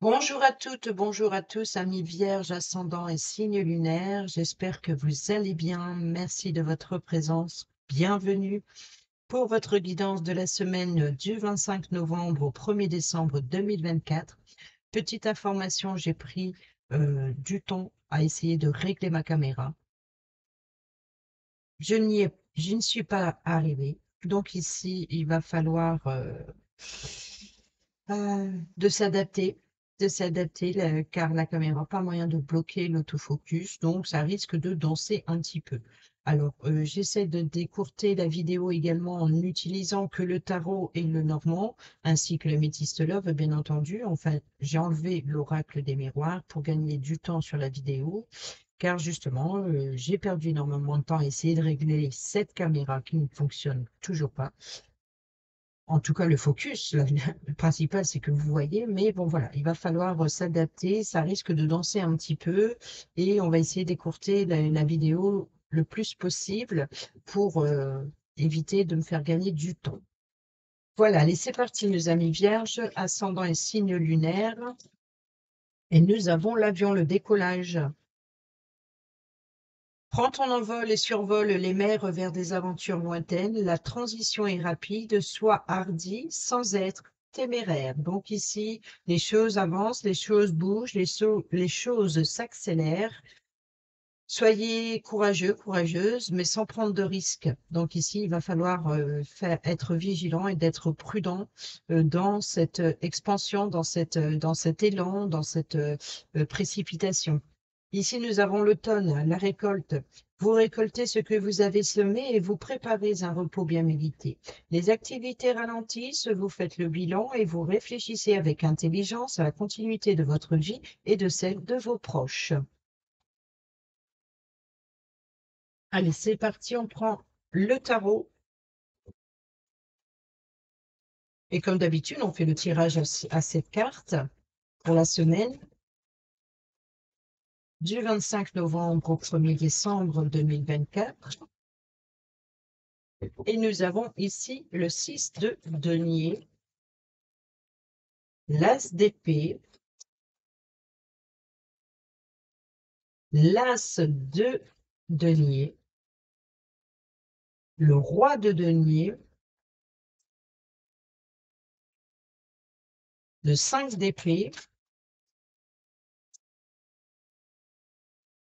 Bonjour à toutes, bonjour à tous, amis vierges, ascendant et signes lunaires. J'espère que vous allez bien. Merci de votre présence. Bienvenue pour votre guidance de la semaine du 25 novembre au 1er décembre 2024. Petite information, j'ai pris du temps à essayer de régler ma caméra. Je ne suis pas arrivée. Donc ici, il va falloir de s'adapter, car la caméra n'a pas moyen de bloquer l'autofocus, donc ça risque de danser un petit peu. Alors, j'essaie de décourter la vidéo également en n'utilisant que le tarot et le normand, ainsi que le métiste love, bien entendu. Enfin, j'ai enlevé l'oracle des miroirs pour gagner du temps sur la vidéo, car justement, j'ai perdu énormément de temps à essayer de régler cette caméra qui ne fonctionne toujours pas. En tout cas, le focus, le principal, c'est que vous voyez, mais bon, voilà, il va falloir s'adapter, ça risque de danser un petit peu, et on va essayer d'écourter la vidéo le plus possible pour éviter de me faire gagner du temps. Voilà, allez, c'est parti, mes amis vierges, ascendant et signe lunaire, et nous avons l'avion, le décollage. Prends ton envol et survole les mers vers des aventures lointaines. La transition est rapide, sois hardi sans être téméraire. Donc ici, les choses avancent, les choses bougent, les choses s'accélèrent. Soyez courageux, courageuse, mais sans prendre de risques. Donc ici, il va falloir être vigilant et d'être prudent dans cette expansion, dans cet élan, dans cette précipitation. Ici, nous avons l'automne, la récolte. Vous récoltez ce que vous avez semé et vous préparez un repos bien mérité. Les activités ralentissent, vous faites le bilan et vous réfléchissez avec intelligence à la continuité de votre vie et de celle de vos proches. Allez, c'est parti, on prend le tarot. Et comme d'habitude, on fait le tirage à cette carte pour la semaine du 25 novembre au 1er décembre 2024. Et nous avons ici le 6 de denier, l'as d'épée, l'as de denier, le roi de denier, le 5 d'épée,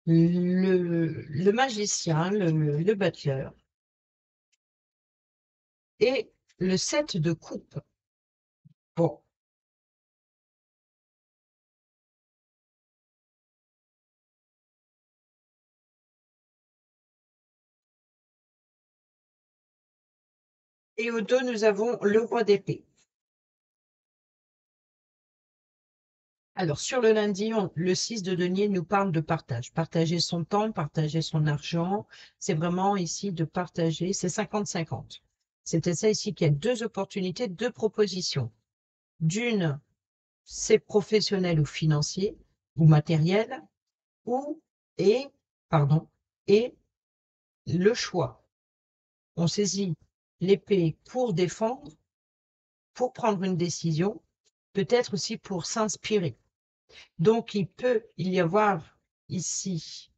le magicien, le battleur et le 7 de coupe. Bon, et au dos, nous avons le roi d'épée. Alors, sur le lundi, le 6 de denier nous parle de partage. Partager son temps, partager son argent. C'est vraiment ici de partager. C'est 50-50. C'était ça ici qu'il y a deux opportunités, deux propositions. D'une, c'est professionnel ou financier ou matériel, ou et, pardon, et le choix. On saisit l'épée pour défendre, pour prendre une décision, peut-être aussi pour s'inspirer. Donc, il peut y avoir ici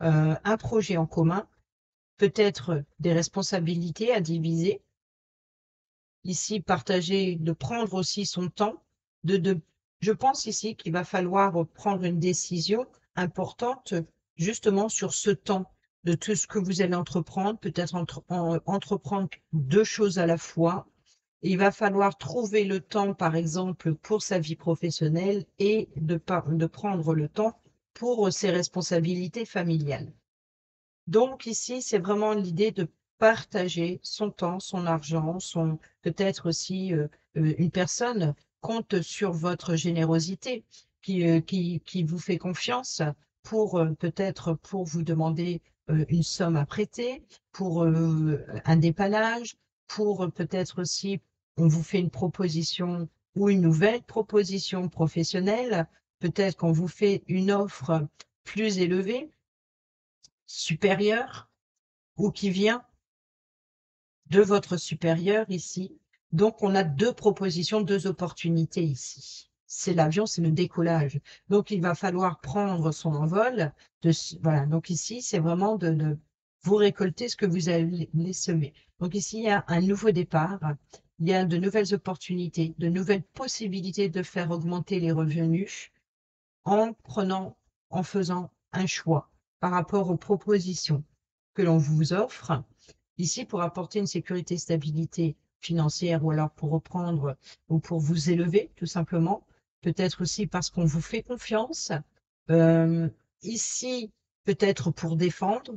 un projet en commun, peut-être des responsabilités à diviser. Ici, partager, de prendre aussi son temps. Je pense ici qu'il va falloir prendre une décision importante justement sur ce temps de tout ce que vous allez entreprendre, peut-être entreprendre deux choses à la fois. Il va falloir trouver le temps, par exemple, pour sa vie professionnelle et de prendre le temps pour ses responsabilités familiales. Donc ici, c'est vraiment l'idée de partager son temps, son argent, peut-être aussi une personne compte sur votre générosité, qui vous fait confiance pour peut-être pour vous demander une somme à prêter, pour un dépannage, pour peut-être aussi on vous fait une proposition ou une nouvelle proposition professionnelle, peut-être qu'on vous fait une offre plus élevée, supérieure, ou qui vient de votre supérieur ici. Donc, on a deux propositions, deux opportunités ici. c'est l'avion, c'est le décollage. Donc, il va falloir prendre son envol. Voilà. Donc, ici, c'est vraiment de vous récolter ce que vous allez semer. Donc, ici, il y a un nouveau départ. Il y a de nouvelles opportunités, de nouvelles possibilités de faire augmenter les revenus en faisant un choix par rapport aux propositions que l'on vous offre. Ici, pour apporter une sécurité, stabilité financière ou alors pour reprendre ou pour vous élever, tout simplement. Peut-être aussi parce qu'on vous fait confiance. Euh, Ici, peut-être pour défendre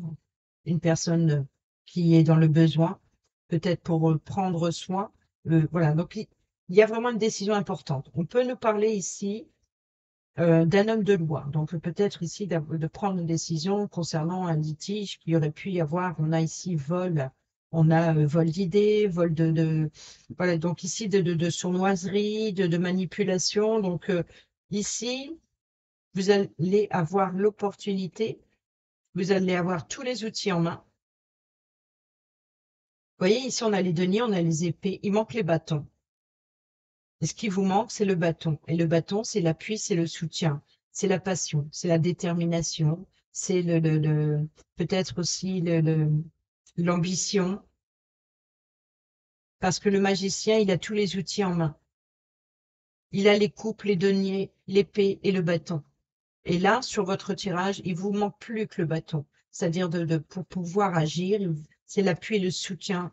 une personne qui est dans le besoin, peut-être pour prendre soin. Voilà, donc il y a vraiment une décision importante. On peut nous parler ici d'un homme de loi. Donc peut-être ici de prendre une décision concernant un litige qu'il y aurait pu y avoir. On a ici vol, on a vol d'idées, vol voilà, donc ici de sournoiserie, de manipulation. Donc ici, vous allez avoir l'opportunité, vous allez avoir tous les outils en main. Vous voyez, ici on a les deniers, on a les épées, il manque les bâtons. Et ce qui vous manque, c'est le bâton. Et le bâton, c'est l'appui, c'est le soutien, c'est la passion, c'est la détermination, c'est peut-être aussi l'ambition. Parce que le magicien, il a tous les outils en main. Il a les coupes, les deniers, l'épée et le bâton. Et là, sur votre tirage, il vous manque plus que le bâton. C'est-à-dire pour pouvoir agir, c'est l'appui, le soutien,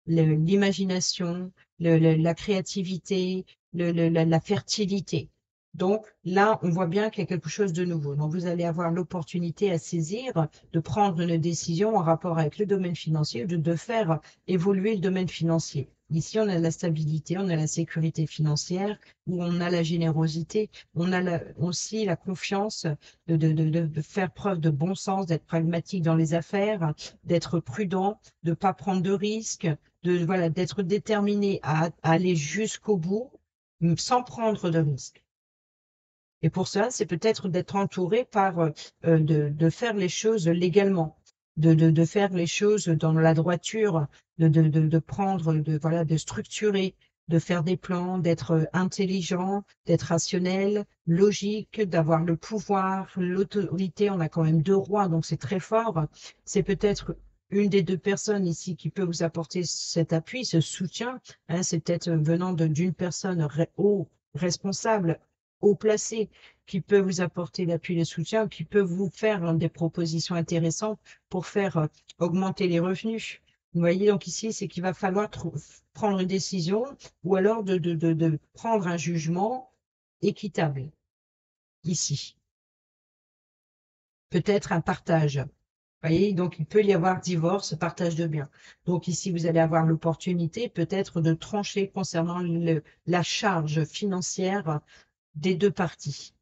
l'imagination, la créativité, la fertilité. Donc là, on voit bien qu'il y a quelque chose de nouveau. Donc vous allez avoir l'opportunité à saisir, de prendre une décision en rapport avec le domaine financier, de faire évoluer le domaine financier. Ici, on a la stabilité, on a la sécurité financière, où on a la générosité, on a aussi la confiance de faire preuve de bon sens, d'être pragmatique dans les affaires, d'être prudent, de ne pas prendre de risques, voilà, d'être déterminé à aller jusqu'au bout sans prendre de risques. Et pour cela, c'est peut-être d'être entouré de faire les choses légalement, de faire les choses dans la droiture, de prendre, voilà, de structurer, de faire des plans, d'être intelligent, d'être rationnel, logique, d'avoir le pouvoir, l'autorité. On a quand même deux rois, donc c'est très fort. C'est peut-être une des deux personnes ici qui peut vous apporter cet appui, ce soutien. Hein, c'est peut-être venant d'une personne haut responsable, haut placé, qui peut vous apporter l'appui et le soutien, qui peut vous faire des propositions intéressantes pour faire augmenter les revenus. Vous voyez, donc ici, c'est qu'il va falloir prendre une décision ou alors de prendre un jugement équitable, ici. Peut-être un partage. Vous voyez, donc il peut y avoir divorce, partage de biens. Donc ici, vous allez avoir l'opportunité peut-être de trancher concernant la charge financière des deux parties.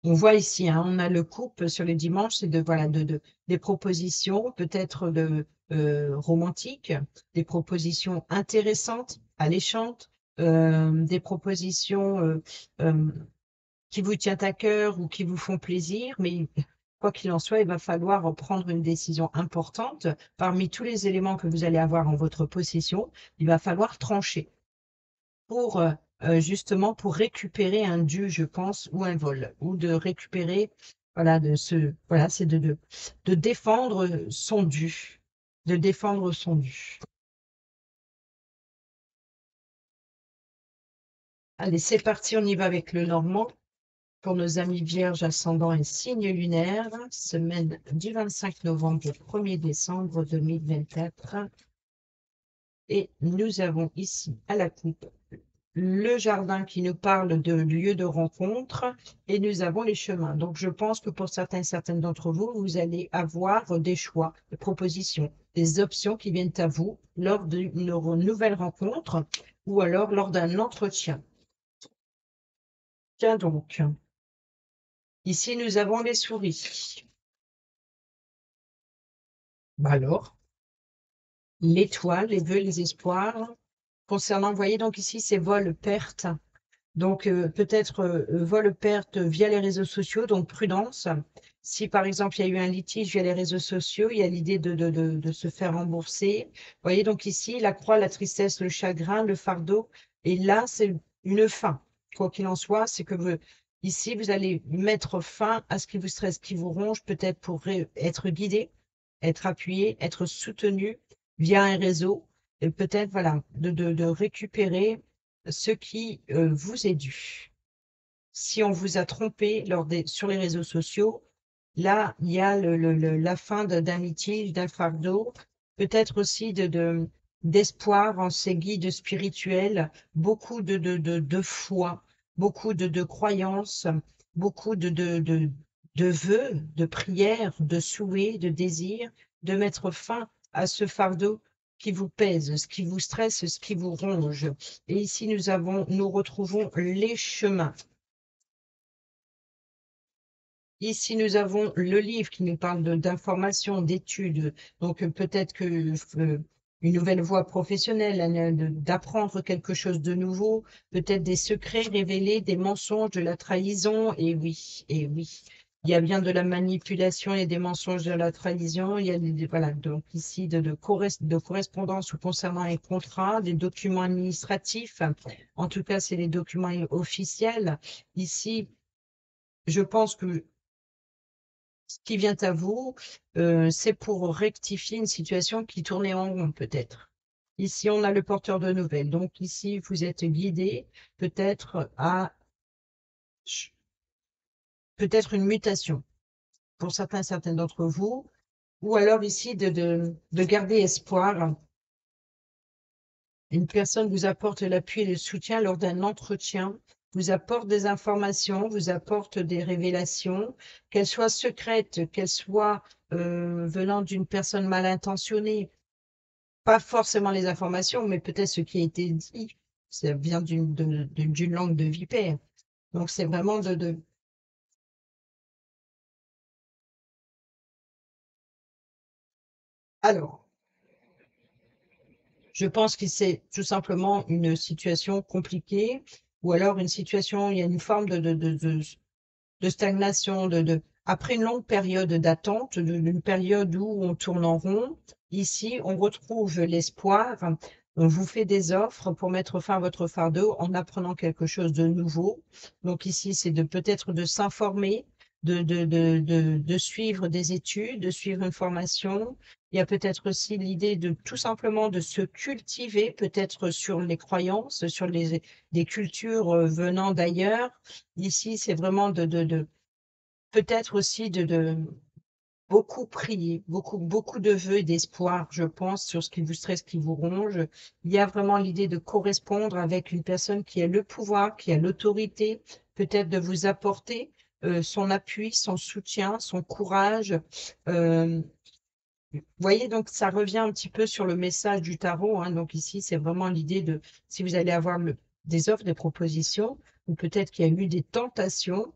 On voit ici, hein, on a le couple sur les dimanches, c'est voilà, des propositions peut-être romantiques, des propositions intéressantes, alléchantes, des propositions qui vous tiennent à cœur ou qui vous font plaisir, mais quoi qu'il en soit, il va falloir prendre une décision importante. Parmi tous les éléments que vous allez avoir en votre possession, il va falloir trancher pour justement pour récupérer un dû, je pense, ou un vol, ou de récupérer, voilà, voilà, c'est de défendre son dû, de défendre son dû. Allez, c'est parti, on y va avec le Normand. Pour nos amis vierges, ascendant et signe lunaire, semaine du 25 novembre au 1er décembre 2024. Et nous avons ici à la coupe le jardin qui nous parle de lieux de rencontre et nous avons les chemins. Donc, je pense que pour certaines d'entre vous, vous allez avoir des choix, des propositions, des options qui viennent à vous lors d'une nouvelle rencontre ou alors lors d'un entretien. Tiens donc, ici, nous avons les souris. Bah alors, l'étoile, les vœux, les espoirs. Concernant, vous voyez, donc ici, c'est vol-perte. Donc, peut-être vol-perte via les réseaux sociaux, donc prudence. Si, par exemple, il y a eu un litige via les réseaux sociaux, il y a l'idée de se faire rembourser. Vous voyez, donc ici, la croix, la tristesse, le chagrin, le fardeau. Et là, c'est une fin. Quoi qu'il en soit, c'est que ici, vous allez mettre fin à ce qui vous stresse, qui vous ronge, peut-être pour être guidé, être appuyé, être soutenu via un réseau, et peut-être, voilà, de récupérer ce qui vous est dû. Si on vous a trompé sur les réseaux sociaux, là, il y a la fin d'un litige, d'un fardeau, peut-être aussi d'espoir en ces guides spirituels, beaucoup de foi, beaucoup de croyances, beaucoup de vœux, de prières, de souhaits, de désirs, de mettre fin à ce fardeau qui vous pèse, ce qui vous stresse, ce qui vous ronge. Et ici, nous retrouvons les chemins. Ici, nous avons le livre qui nous parle d'informations, d'études. Donc, peut-être que une nouvelle voie professionnelle, d'apprendre quelque chose de nouveau, peut-être des secrets révélés, des mensonges, de la trahison. Et oui, et oui. Il y a bien de la manipulation et des mensonges de la trahison. Il y a voilà, donc ici de correspondance ou concernant un contrat, des documents administratifs. En tout cas, c'est les documents officiels. Ici, je pense que ce qui vient à vous, c'est pour rectifier une situation qui tournait en rond, peut-être. Ici, on a le porteur de nouvelles. Donc, ici, vous êtes guidé peut-être à peut-être une mutation pour certains d'entre vous, ou alors ici de garder espoir. Une personne vous apporte l'appui et le soutien lors d'un entretien, vous apporte des informations, vous apporte des révélations, qu'elles soient secrètes, qu'elles soient venant d'une personne mal intentionnée. Pas forcément les informations, mais peut-être ce qui a été dit. Ça vient d'une langue de vipère. Donc, c'est vraiment Alors, je pense que c'est tout simplement une situation compliquée, ou alors une situation, il y a une forme de stagnation, après une longue période d'attente, d'une période où on tourne en rond. Ici, on retrouve l'espoir. On vous fait des offres pour mettre fin à votre fardeau en apprenant quelque chose de nouveau. Donc ici, c'est peut-être de s'informer, de suivre des études, de suivre une formation. Il y a peut-être aussi l'idée de tout simplement de se cultiver, peut-être sur les croyances, sur des cultures venant d'ailleurs. Ici, c'est vraiment peut-être aussi de beaucoup prier, beaucoup de vœux et d'espoir, je pense, sur ce qui vous stresse, qui vous ronge. Il y a vraiment l'idée de correspondre avec une personne qui a le pouvoir, qui a l'autorité, peut-être de vous apporter son appui, son soutien, son courage. Vous voyez, donc ça revient un petit peu sur le message du tarot, hein. Donc ici, c'est vraiment l'idée de, si vous allez avoir des offres, des propositions, ou peut-être qu'il y a eu des tentations,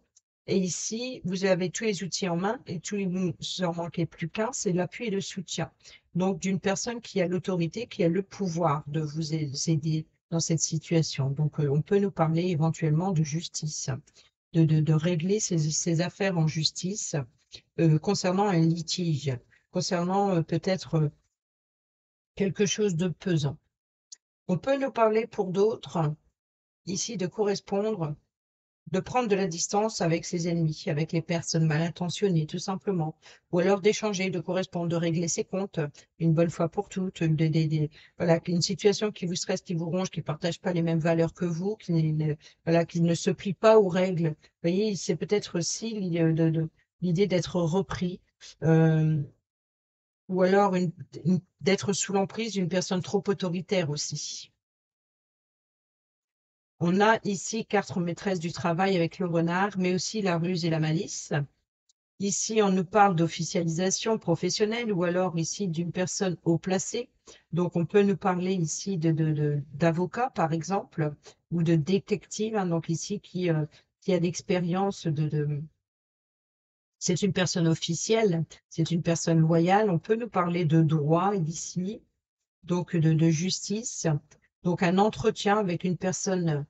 et ici, vous avez tous les outils en main, et tous vous en manquez plus qu'un, c'est l'appui et le soutien. Donc d'une personne qui a l'autorité, qui a le pouvoir de vous aider dans cette situation. Donc on peut nous parler éventuellement de justice, de régler ces affaires en justice concernant un litige, concernant peut-être quelque chose de pesant. On peut nous parler pour d'autres, ici, de correspondre, de prendre de la distance avec ses ennemis, avec les personnes mal intentionnées, tout simplement. Ou alors d'échanger, de correspondre, de régler ses comptes une bonne fois pour toutes. Voilà, une situation qui vous stresse, qui vous ronge, qui ne partage pas les mêmes valeurs que vous, voilà, qui ne se plie pas aux règles. Vous voyez, c'est peut-être aussi l'idée d'être repris. Euh, ou alors d'être sous l'emprise d'une personne trop autoritaire aussi. On a ici quatre maîtresses du travail avec le renard, mais aussi la ruse et la malice. Ici, on nous parle d'officialisation professionnelle ou alors ici d'une personne haut placée. Donc, on peut nous parler ici d'avocat, par exemple, ou de détective, hein, donc ici qui a l'expérience c'est une personne officielle, c'est une personne loyale. On peut nous parler de droit ici, donc de justice, donc un entretien avec une personne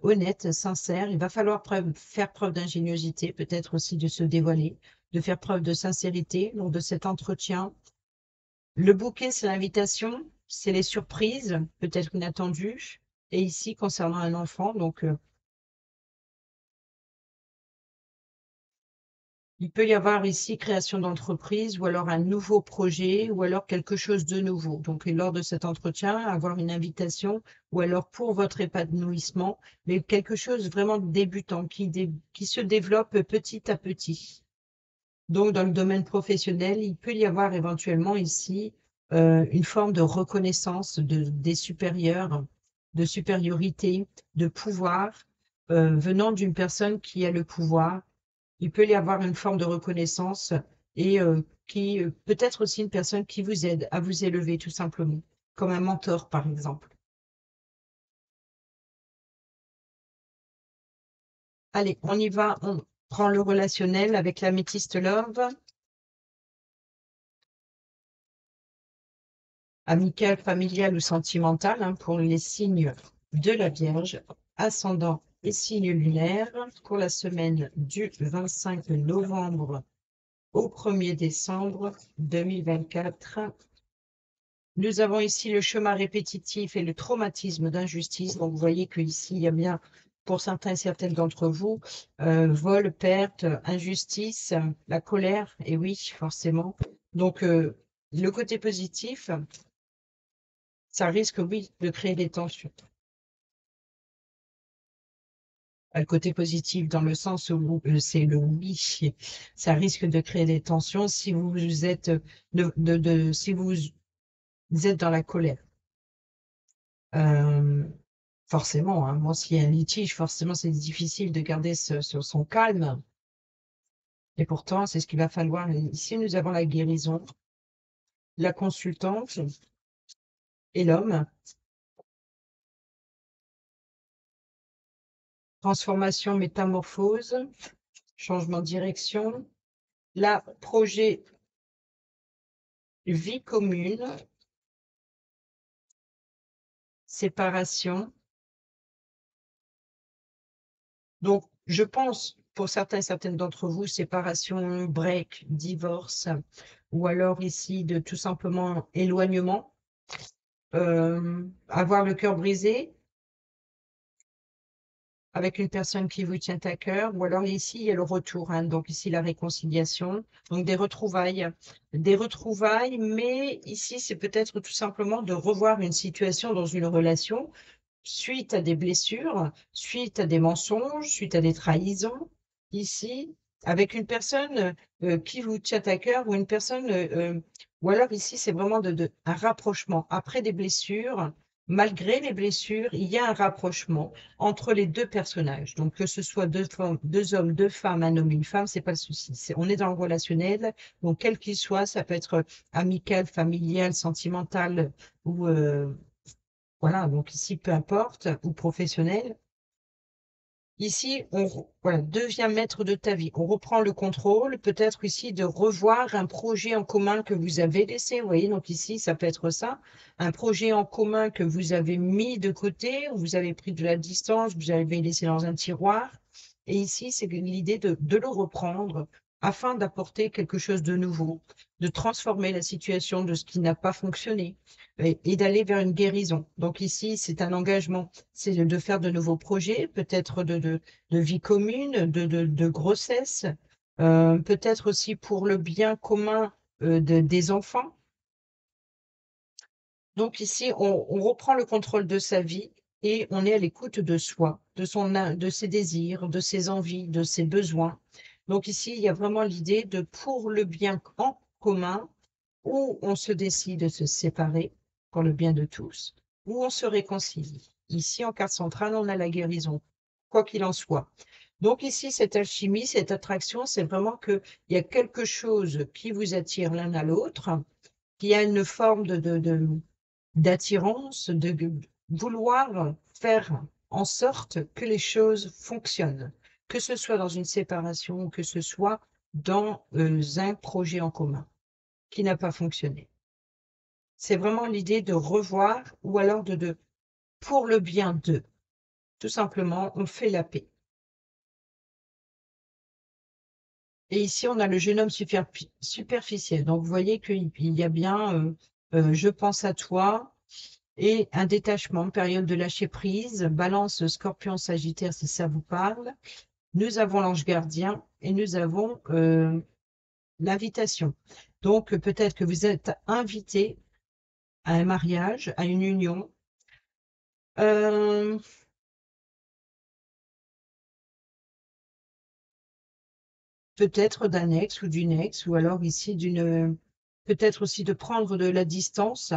honnête, sincère. Il va falloir faire preuve d'ingéniosité, peut-être aussi de se dévoiler, de faire preuve de sincérité lors de cet entretien. Le bouquet, c'est l'invitation, c'est les surprises, peut-être inattendues. Et ici, concernant un enfant, donc il peut y avoir ici création d'entreprise ou alors un nouveau projet ou alors quelque chose de nouveau. Donc, et lors de cet entretien, avoir une invitation ou alors pour votre épanouissement, mais quelque chose vraiment de débutant qui se développe petit à petit. Donc, dans le domaine professionnel, il peut y avoir éventuellement ici une forme de reconnaissance des supérieurs, de supériorité, de pouvoir venant d'une personne qui a le pouvoir. Il peut y avoir une forme de reconnaissance et qui peut-être aussi une personne qui vous aide à vous élever tout simplement, comme un mentor par exemple. Allez, on y va, on prend le relationnel avec l'améthyste love, amical, familial ou sentimental pour les signes de la Vierge, ascendant et signe lunaire pour la semaine du 25 novembre au 1er décembre 2024. Nous avons ici le chemin répétitif et le traumatisme d'injustice. Donc, vous voyez qu'ici, il y a bien, pour certains et certaines d'entre vous, vol, perte, injustice, la colère, et oui, forcément. Donc, le côté positif, ça risque, oui, de créer des tensions. Le côté positif dans le sens où c'est le oui, ça risque de créer des tensions si vous êtes, si vous êtes dans la colère. Forcément, hein, moi, s'il y a un litige, forcément, c'est difficile de garder son calme. Et pourtant, c'est ce qu'il va falloir. Ici, nous avons la guérison, la consultante et l'homme. Transformation, métamorphose, changement de direction. La projet vie commune, séparation. Donc, je pense, pour certains et certaines d'entre vous, séparation, break, divorce, ou alors ici de tout simplement éloignement, avoir le cœur brisé avec une personne qui vous tient à cœur, ou alors ici, il y a le retour, donc ici la réconciliation, donc des retrouvailles, mais ici, c'est peut-être tout simplement de revoir une situation dans une relation suite à des blessures, suite à des mensonges, suite à des trahisons, ici, avec une personne qui vous tient à cœur ou une personne, ou alors ici, c'est vraiment un rapprochement. Après des blessures, malgré les blessures, il y a un rapprochement entre les deux personnages. Donc, que ce soit deux hommes, deux femmes, un homme, une femme, c'est pas le souci. On est dans le relationnel, donc quel qu'il soit, ça peut être amical, familial, sentimental ou voilà, donc ici, peu importe, ou professionnel. Ici, voilà, deviens maître de ta vie. On reprend le contrôle, peut-être ici de revoir un projet en commun que vous avez laissé. Vous voyez, donc ici, ça peut être ça. Un projet en commun que vous avez mis de côté, ou vous avez pris de la distance, vous avez laissé dans un tiroir. Et ici, c'est l'idée de le reprendre afin d'apporter quelque chose de nouveau, de transformer la situation de ce qui n'a pas fonctionné et d'aller vers une guérison. Donc ici, c'est un engagement, c'est de faire de nouveaux projets, peut-être de vie commune, de grossesse, peut-être aussi pour le bien commun des enfants. Donc ici, on reprend le contrôle de sa vie et on est à l'écoute de soi, de ses désirs, de ses envies, de ses besoins. Donc ici, il y a vraiment l'idée de pour le bien en commun, où on se décide de se séparer pour le bien de tous, où on se réconcilie. Ici, en carte centrale, on a la guérison, quoi qu'il en soit. Donc ici, cette alchimie, cette attraction, c'est vraiment qu'il y a quelque chose qui vous attire l'un à l'autre, qui a une forme d'attirance, de vouloir faire en sorte que les choses fonctionnent, que ce soit dans une séparation, que ce soit dans un projet en commun qui n'a pas fonctionné. C'est vraiment l'idée de revoir ou alors pour le bien d'eux. Tout simplement, on fait la paix. Et ici, on a le jeune homme superficiel. Donc, vous voyez qu'il y a bien je pense à toi et un détachement, période de lâcher prise, Balance, Scorpion, Sagittaire, si ça vous parle. Nous avons l'ange gardien et nous avons l'invitation. Donc, peut-être que vous êtes invité à un mariage, à une union. Euh, Peut-être d'un ex ou d'une ex, ou alors ici peut-être aussi de prendre de la distance.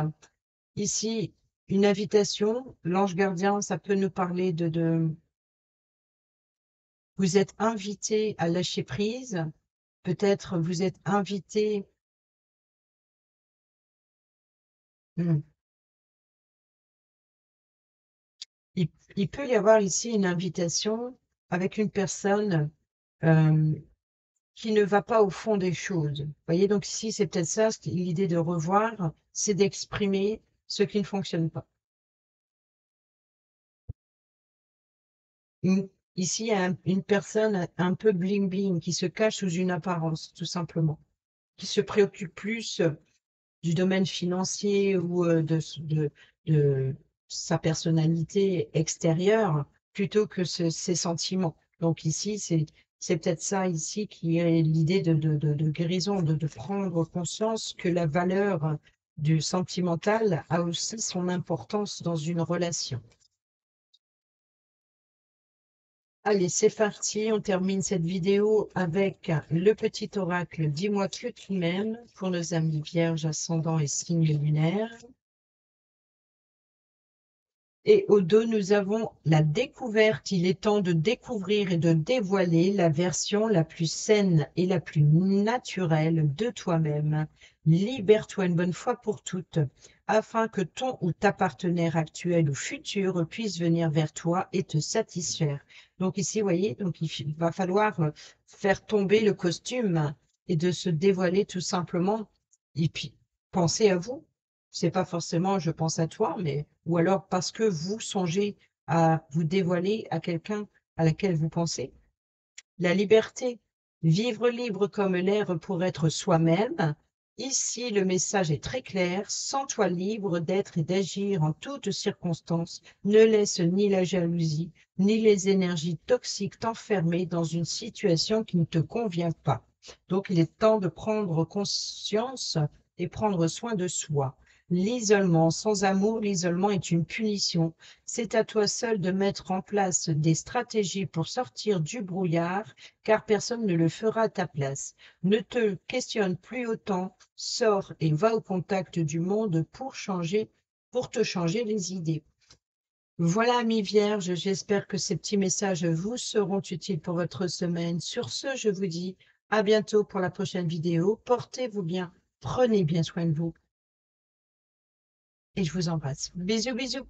Ici, une invitation, l'ange gardien, ça peut nous parler vous êtes invité à lâcher prise, peut-être vous êtes invité. Hmm. Il, il peut y avoir ici une invitation avec une personne euh, qui ne va pas au fond des choses. Vous voyez, donc ici, c'est peut-être ça, l'idée de revoir, c'est d'exprimer ce qui ne fonctionne pas. Ici, il y a une personne un peu bling-bling qui se cache sous une apparence, tout simplement, qui se préoccupe plus du domaine financier ou de sa personnalité extérieure plutôt que ses sentiments. Donc ici, c'est peut-être ça ici qui est l'idée de guérison, de prendre conscience que la valeur du sentimental a aussi son importance dans une relation. Allez, c'est parti, on termine cette vidéo avec le petit oracle Dis-moi que tu m'aimes pour nos amis vierges, ascendants et signes lunaires. Et au dos, nous avons la découverte. Il est temps de découvrir et de dévoiler la version la plus saine et la plus naturelle de toi-même. Libère-toi une bonne fois pour toutes, afin que ton ou ta partenaire actuel ou futur puisse venir vers toi et te satisfaire. Donc ici, vous voyez, donc il va falloir faire tomber le costume et de se dévoiler tout simplement. Et puis, pensez à vous. C'est pas forcément je pense à toi, mais ou alors parce que vous songez à vous dévoiler à quelqu'un à laquelle vous pensez. La liberté, vivre libre comme l'air pour être soi-même. Ici, le message est très clair. Sens-toi libre d'être et d'agir en toutes circonstances. Ne laisse ni la jalousie, ni les énergies toxiques t'enfermer dans une situation qui ne te convient pas. Donc, il est temps de prendre conscience et prendre soin de soi. L'isolement, sans amour, l'isolement est une punition. C'est à toi seul de mettre en place des stratégies pour sortir du brouillard, car personne ne le fera à ta place. Ne te questionne plus autant, sors et va au contact du monde pour te changer les idées. Voilà, amis vierges, j'espère que ces petits messages vous seront utiles pour votre semaine. Sur ce, je vous dis à bientôt pour la prochaine vidéo. Portez-vous bien, prenez bien soin de vous et je vous embrasse. Bisous, bisous.